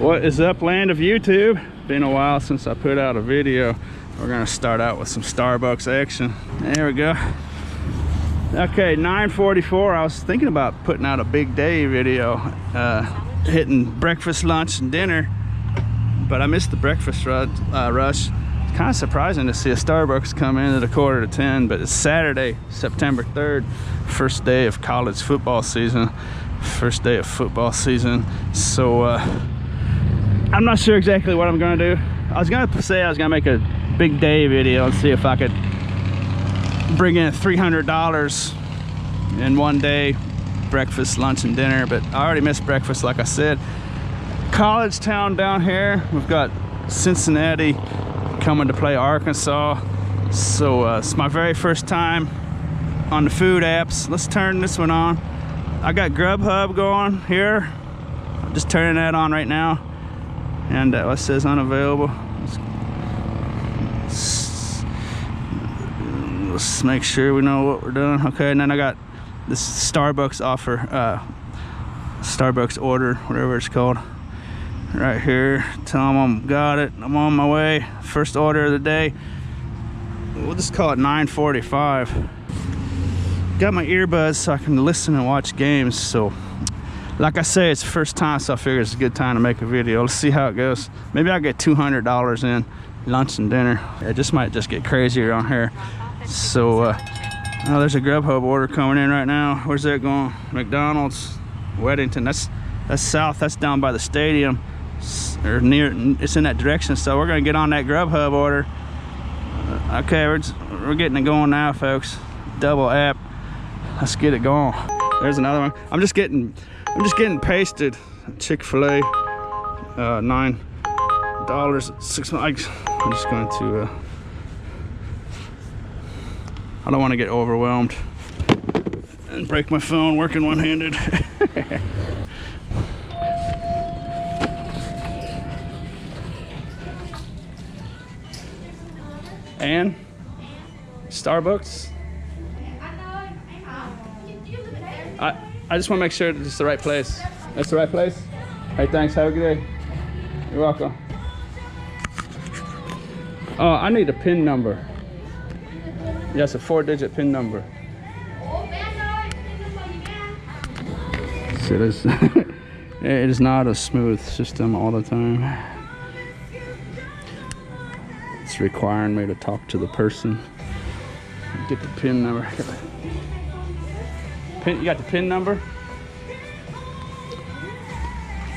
What is up, land of YouTube? Been a while since I put out a video. We're gonna start out with some Starbucks action. There we go. Okay, 9:44. I was thinking about putting out a big day video, hitting breakfast, lunch, and dinner, but I missed the breakfast rush. It's kind of surprising to see a Starbucks come in at 9:45, but it's Saturday, September 3rd, first day of college football season. First day of football season. So I'm not sure exactly what I'm gonna do. I was gonna say I was gonna make a big day video and see if I could bring in $300 in one day, breakfast, lunch, and dinner, but I already missed breakfast, like I said. College town down here. We've got Cincinnati coming to play Arkansas. So it's my very first time on the food apps. Let's turn this one on. I got Grubhub going here. I'm just turning that on right now. And it says unavailable. Let's make sure we know what we're doing. Okay, and then I got this Starbucks offer, Starbucks order, whatever it's called, right here. Tell them I got it. I'm on my way. First order of the day. We'll just call it 9:45. Got my earbuds so I can listen and watch games. So like I say, it's the first time, so I figure it's a good time to make a video. Let's see how it goes. Maybe I'll get $200 in lunch and dinner. It just might just get crazier on here. So oh, there's a Grubhub order coming in right now. Where's that going? McDonald's, Weddington. That's south. That's down by the stadium, or near. It's in that direction. So we're gonna get on that Grubhub order. Okay, we're getting it going now, folks. Double app. Let's get it going. There's another one. I'm just getting pasted. Chick-fil-A, $9, 6 likes. I'm just going to. I don't want to get overwhelmed and break my phone working one-handed. And Starbucks. I just want to make sure that it's the right place. That's the right place? Hey, thanks. Have a good day. You're welcome. Oh, I need a PIN number. Yes, a 4-digit PIN number. See, this it is not a smooth system all the time. It's requiring me to talk to the person. Get the PIN number. You got the PIN number?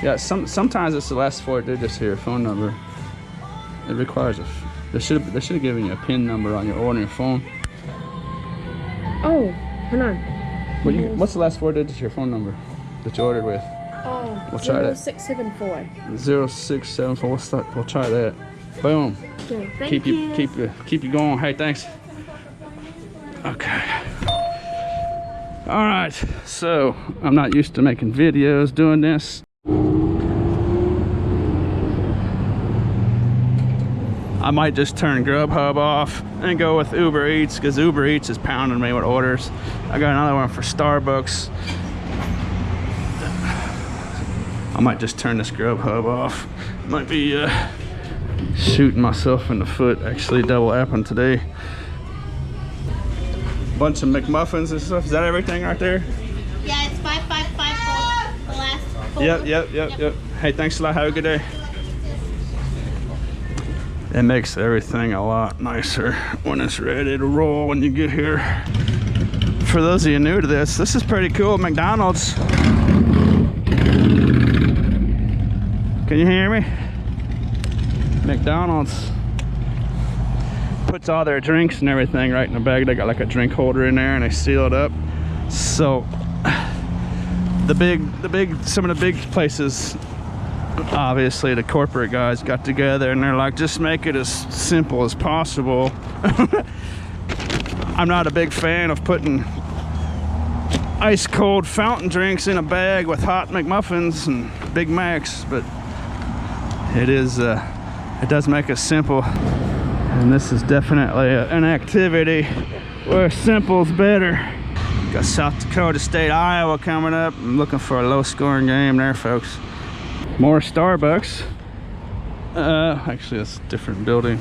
Yeah, sometimes it's the last 4 digits here, phone number. It requires they should have given you a PIN number on your order on your phone. Oh, hold on. What's the last 4 digits of your phone number that you ordered with? Oh, we'll try that. 0674. 0674. We'll try that. Boom. Okay, thank you. Keep you going. Hey, thanks. Okay. All right. So I'm not used to making videos doing this. I might just turn Grubhub off and go with Uber Eats, because Uber Eats is pounding me with orders. I got another one for Starbucks. I might just turn this Grubhub off. Might be shooting myself in the foot, actually double apping today. Bunch of McMuffins and stuff. Is that everything right there? Yeah, it's 5554. The last four. Yep. Hey, thanks a lot. Have a good day. It makes everything a lot nicer when it's ready to roll when you get here. For those of you new to this is pretty cool. McDonald's. Can you hear me? McDonald's puts all their drinks and everything right in the bag. They got like a drink holder in there and they seal it up. So some of the big places, obviously the corporate guys got together and they're like, just make it as simple as possible. I'm not a big fan of putting ice cold fountain drinks in a bag with hot McMuffins and Big Macs, but it does make it simple. And this is definitely an activity where simple's better. Got South Dakota State, Iowa coming up. I'm looking for a low scoring game there, folks. More Starbucks. Actually, it's a different building.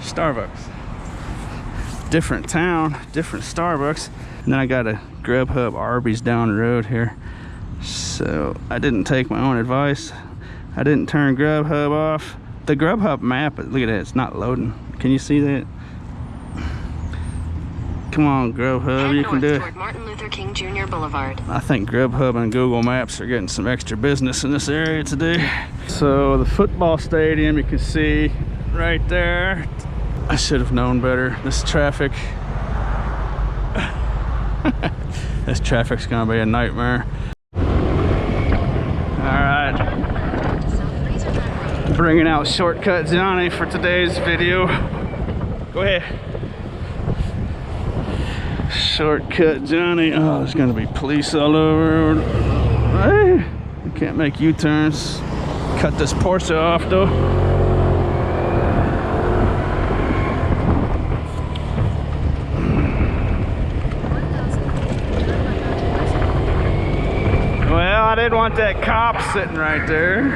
Starbucks. Different town, different Starbucks. And then I got a Grubhub Arby's down the road here. So I didn't take my own advice. I didn't turn Grubhub off. The Grubhub map, look at that, it's not loading. Can you see that? Come on, Grubhub, you can do it. Martin Luther King Jr. Boulevard. I think Grubhub and Google Maps are getting some extra business in this area today. So the football stadium, you can see right there. I should have known better. This traffic. This traffic's gonna be a nightmare. Alright. Bringing out Shortcut Johnny for today's video. Go ahead. Shortcut Johnny. Oh, there's gonna be police all over. Hey, you can't make U-turns. Cut this Porsche off though. Well, I didn't want that cop sitting right there.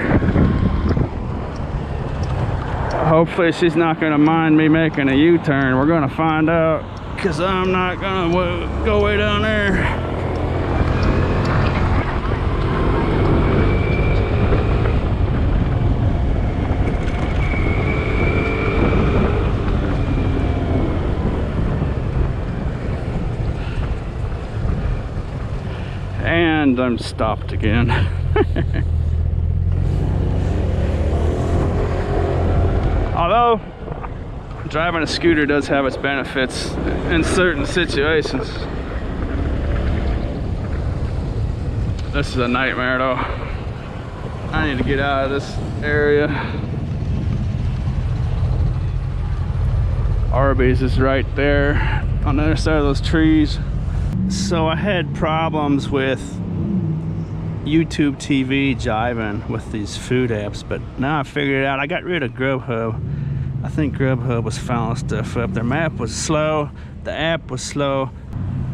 Hopefully she's not gonna mind me making a U-turn. We're gonna find out. Because I'm not gonna go way down there. And I'm stopped again. Although driving a scooter does have its benefits in certain situations. This is a nightmare though. I need to get out of this area. Arby's is right there on the other side of those trees. So I had problems with YouTube TV jiving with these food apps, but now I figured it out. I got rid of Grubhub. I think Grubhub was fouling stuff up. Their map was slow, the app was slow.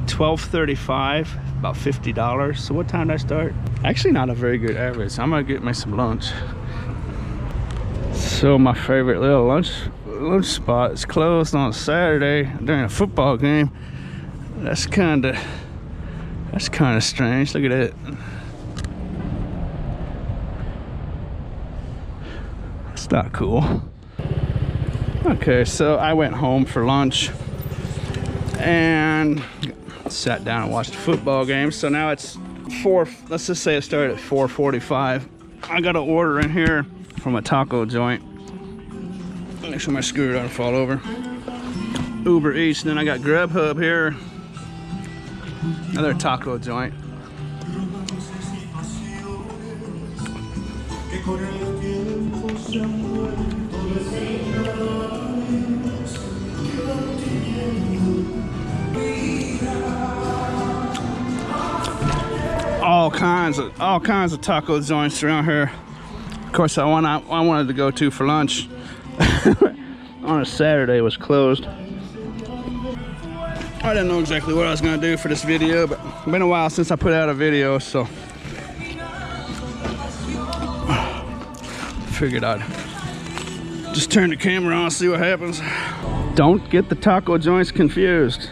12:35, about $50. So what time did I start? Actually not a very good average. I'm gonna get me some lunch. So my favorite little lunch spot is closed on Saturday during a football game. That's kinda strange. Look at that. It's not cool. Okay, so I went home for lunch and sat down and watched a football game. So now it's let's just say it started at 4:45. I got an order in here from a taco joint. Make sure my scooter doesn't fall over. Uber Eats, and then I got Grubhub here. Another taco joint. All kinds of taco joints around here. Of course, I wanted to go to for lunch on a Saturday. It was closed. I didn't know exactly what I was gonna do for this video, but it's been a while since I put out a video, so figured I'd just turn the camera on and see what happens. Don't get the taco joints confused.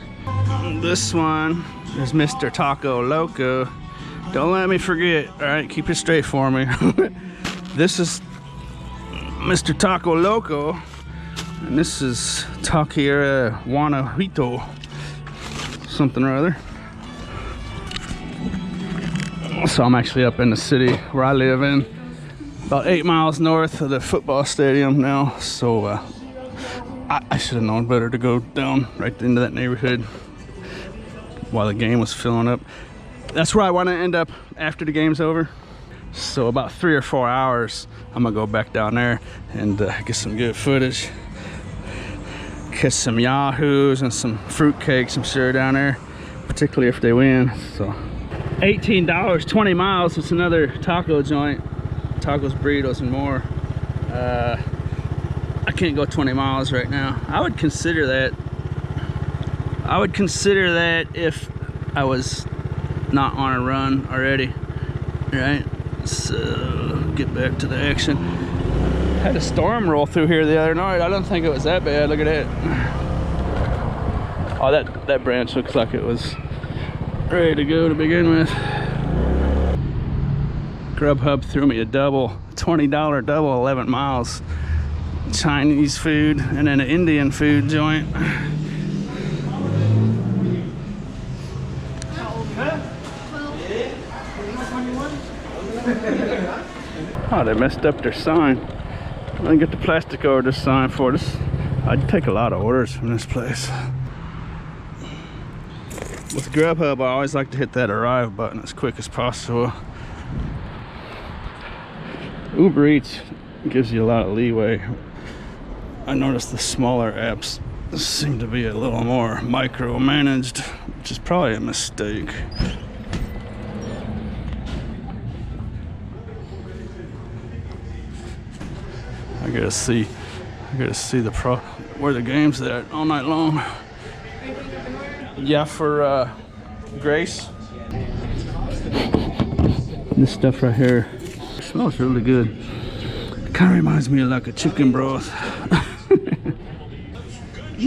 This one is Mr. Taco Loco. Don't let me forget, all right? Keep it straight for me. This is Mr. Taco Loco, and this is Taqueria Guanajuato, something or other. So I'm actually up in the city where I live in, about 8 miles north of the football stadium now. So I should have known better to go down right into that neighborhood while the game was filling up. That's where I want to end up after the game's over. So about 3 or 4 hours, I'm gonna go back down there and get some good footage. Catch some yahoos and some fruitcakes, I'm sure, down there, particularly if they win. So $18, 20 miles. It's another taco joint, tacos, burritos, and more. I can't go 20 miles right now. I would consider that. I would consider that if I was not on a run already, right? So get back to the action. Had a storm roll through here the other night. I don't think it was that bad. Look at that. Oh, that branch looks like it was ready to go to begin with. Grubhub threw me a double, $20 double, 11 miles. Chinese food and then an Indian food joint. Oh, they messed up their sign. I didn't get the plastic over this sign for this. I'd take a lot of orders from this place. With Grubhub, I always like to hit that arrive button as quick as possible. Uber Eats gives you a lot of leeway. I noticed the smaller apps seem to be a little more micromanaged, which is probably a mistake. I gotta see where the game's at all night long. Yeah, for Grace. This stuff right here smells really good. It kind of reminds me of like a chicken broth.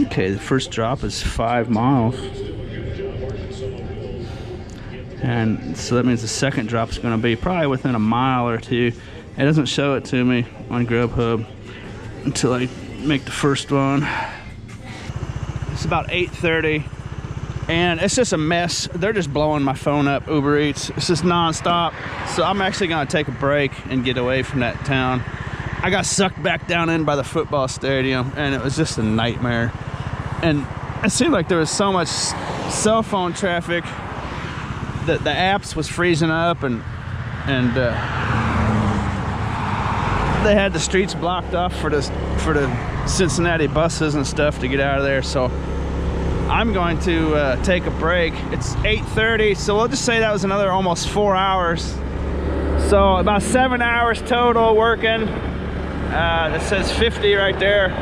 Okay, the first drop is 5 miles. And so that means the second drop is going to be probably within a mile or two. It doesn't show it to me on Grubhub until I make the first one. It's about 8:30 and it's just a mess. They're just blowing my phone up, Uber Eats. It's just nonstop. So I'm actually going to take a break and get away from that town. I got sucked back down in by the football stadium and it was just a nightmare. And it seemed like there was so much cell phone traffic that the apps was freezing up and they had the streets blocked off for the Cincinnati buses and stuff to get out of there. So I'm going to take a break. It's 8:30, so we'll just say that was another almost 4 hours. So about 7 hours total working. It says 50 right there.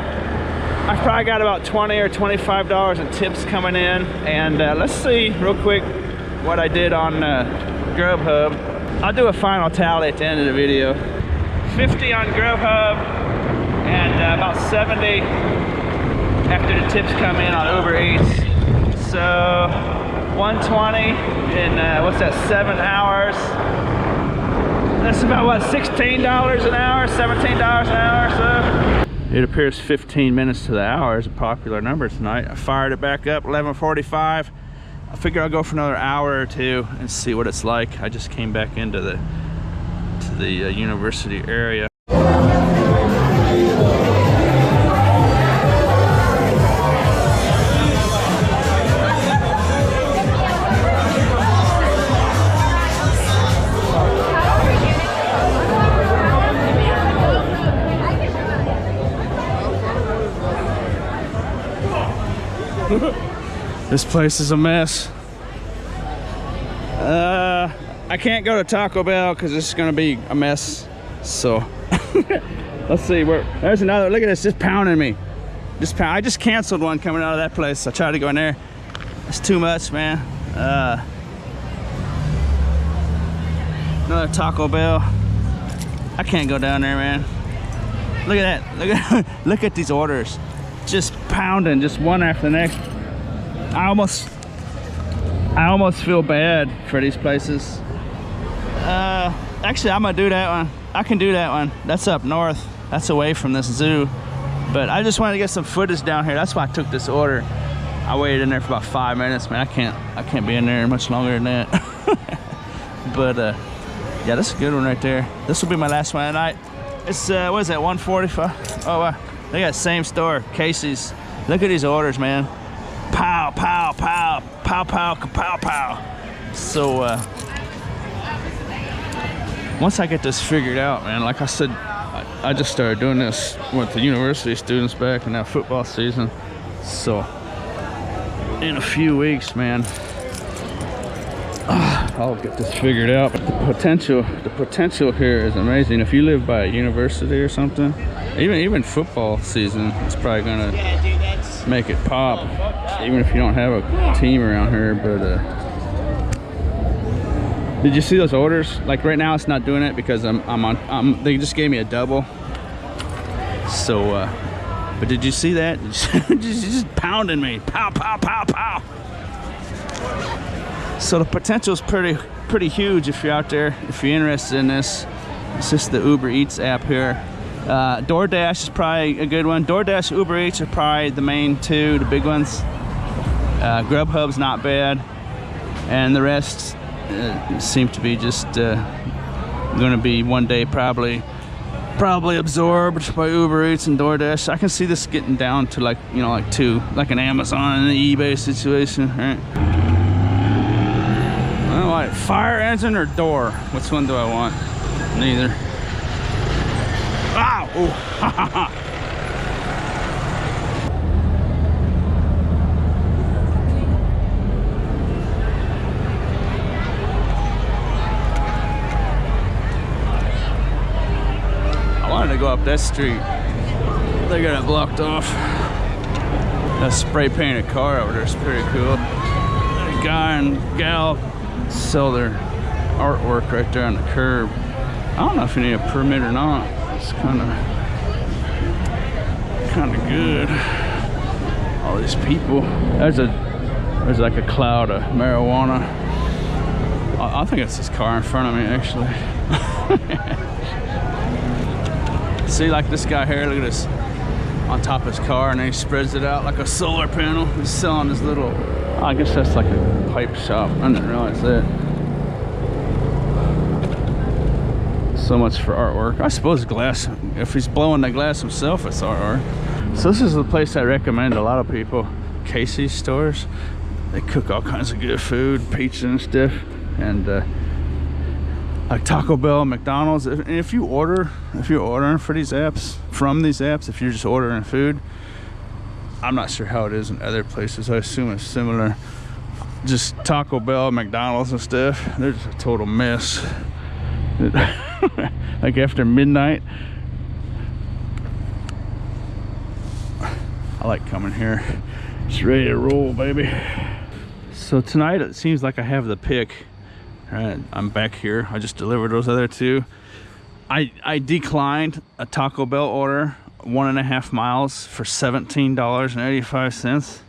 I've probably got about $20 or $25 in tips coming in. And let's see real quick what I did on Grubhub. I'll do a final tally at the end of the video. 50 on Grubhub and about 70 after the tips come in on Uber Eats. So 120 in what's that, 7 hours. That's about what, $16 an hour, $17 an hour. So it appears 15 minutes to the hour is a popular number tonight. I fired it back up 11:45. I figure I'll go for another hour or two and see what it's like. I just came back into the university area. This place is a mess. I can't go to Taco Bell because it's gonna be a mess. So let's see where. There's another. Look at this, just pounding me. I just canceled one coming out of that place. I tried to go in there. It's too much, man. Another Taco Bell. I can't go down there, man. Look at that. Look at these orders. Just pounding, just one after the next. I almost feel bad for these places. Actually, I'm gonna do that one. I can do that one. That's up north. That's away from this zoo. But I just wanted to get some footage down here. That's why I took this order. I waited in there for about 5 minutes, man. I can't be in there much longer than that. But yeah, that's a good one right there. This will be my last one tonight. It's what is that, 145? Oh wow. They got same store, Casey's. Look at these orders, man. Pow, pow, pow, pow, pow, pow, pow. So once I get this figured out, man, like I said, I just started doing this with the university students back in that football season. So in a few weeks, man, I'll get this figured out. The potential here is amazing. If you live by a university or something, even football season, it's probably gonna make it pop. Even if you don't have a team around here, but Did you see those orders? Like right now, it's not doing it because they just gave me a double. So, but did you see that? just pounding me, pow, pow, pow, pow. So the potential is pretty huge if you're out there, if you're interested in this. It's just the Uber Eats app here. DoorDash is probably a good one. DoorDash, Uber Eats are probably the main two, the big ones. Grubhub's not bad, and the rest seem to be just going to be one day probably absorbed by Uber Eats and DoorDash. I can see this getting down to like, you know, like two, like an Amazon and an eBay situation, right? I don't like fire engine or door. Which one do I want? Neither. Ow! Ooh. Ha ha ha. I wanted to go up that street. They got it blocked off. That spray painted car over there is pretty cool. A guy and gal sell their artwork right there on the curb. I don't know if you need a permit or not. It's kind of good. All these people. There's like a cloud of marijuana. I think it's this car in front of me actually. See, like this guy here, look at this, on top of his car, and then he spreads it out like a solar panel. He's selling his little, I guess that's like a pipe shop. I didn't realize that. So much for artwork. I suppose glass, if he's blowing the glass himself, it's artwork. So this is the place I recommend a lot of people. Casey's stores. They cook all kinds of good food, pizza and stuff. And like Taco Bell, McDonald's. If you're ordering for these apps, if you're just ordering food, I'm not sure how it is in other places. I assume it's similar. Just Taco Bell, McDonald's and stuff, they're just a total mess. Like after midnight, I like coming here. It's ready to roll, baby. So tonight it seems like I have the pick. All right, I'm back here. I just delivered those other two. I declined a Taco Bell order 1.5 miles for $17.85.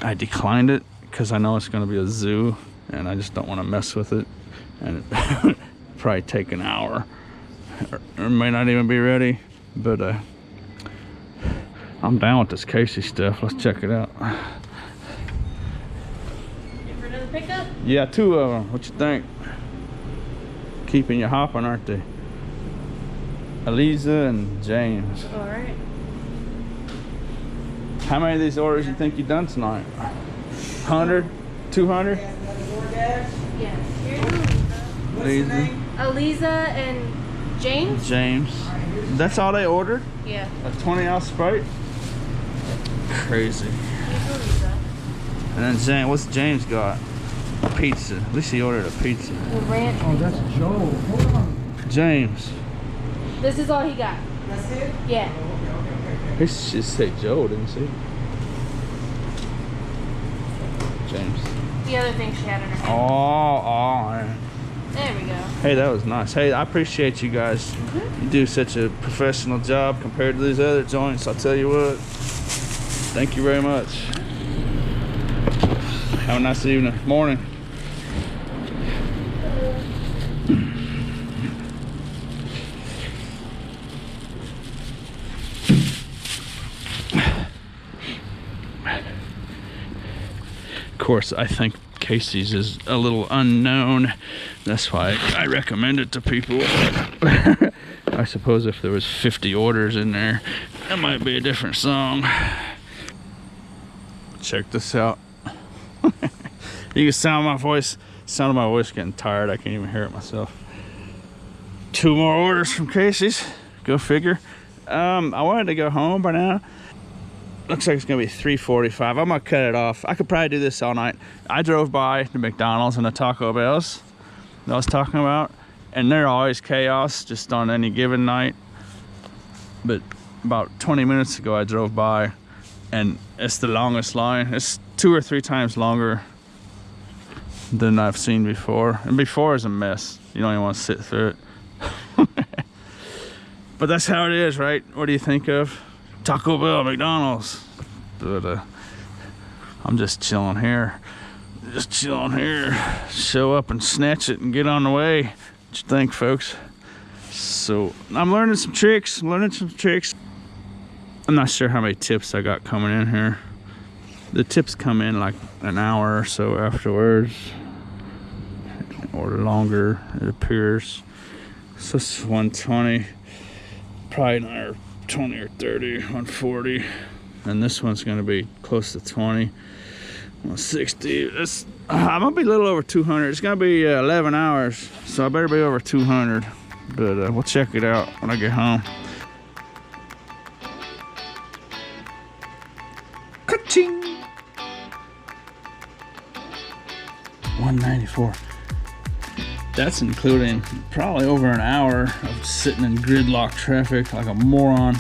I declined it because I know it's going to be a zoo and I just don't want to mess with it, and it probably take an hour or may not even be ready. But I'm down with this Casey stuff. Let's check it out. For another pickup? Yeah, 2 of them. What you think? Keeping you hopping, aren't they? Eliza and James. All right. How many of these orders you think you done tonight? 100? 200? Yeah. Here's Eliza. Eliza and James? James. That's all they ordered? Yeah. A 20-ounce Sprite? Crazy. Here's Eliza. And then James, what's James got? A pizza. At least he ordered a pizza. The ranch. Oh, that's Joe. Hold on. James. This is all he got. That's it? Yeah. He should say Joe, didn't he? James. The other thing she had in her hand. Oh, yeah. There we go. Hey, that was nice. Hey, I appreciate you guys. You do such a professional job compared to these other joints. I'll tell you what. Thank you very much. Have a nice evening. Morning. Of course, I think Casey's is a little unknown. That's why I recommend it to people. I suppose if there was 50 orders in there, that might be a different song. Check this out. You can sound my voice getting tired. I can't even hear it myself. 2 more orders from Casey's. Go figure. I wanted to go home by now. Looks like it's gonna be 3:45. I'm gonna cut it off. I could probably do this all night. I drove by the McDonald's and the Taco Bells that I was talking about, and they're always chaos just on any given night. But about 20 minutes ago I drove by and it's the longest line. It's 2 or 3 times longer than I've seen before. And before is a mess. You don't even want to sit through it. But that's how it is, right? What do you think of Taco Bell, McDonald's? But I'm just chilling here. Just chilling here. Show up and snatch it and get on the way. What you think, folks? So I'm learning some tricks. I'm not sure how many tips I got coming in here. The tips come in like an hour or so afterwards, or longer, it appears. So this is 120, probably another 20 or 30, 140, and this one's gonna be close to 20, 160. I'm gonna be a little over 200. It's gonna be 11 hours, so I better be over 200. But we'll check it out when I get home. Ka-ching! 194. That's including probably over an hour of sitting in gridlock traffic like a moron.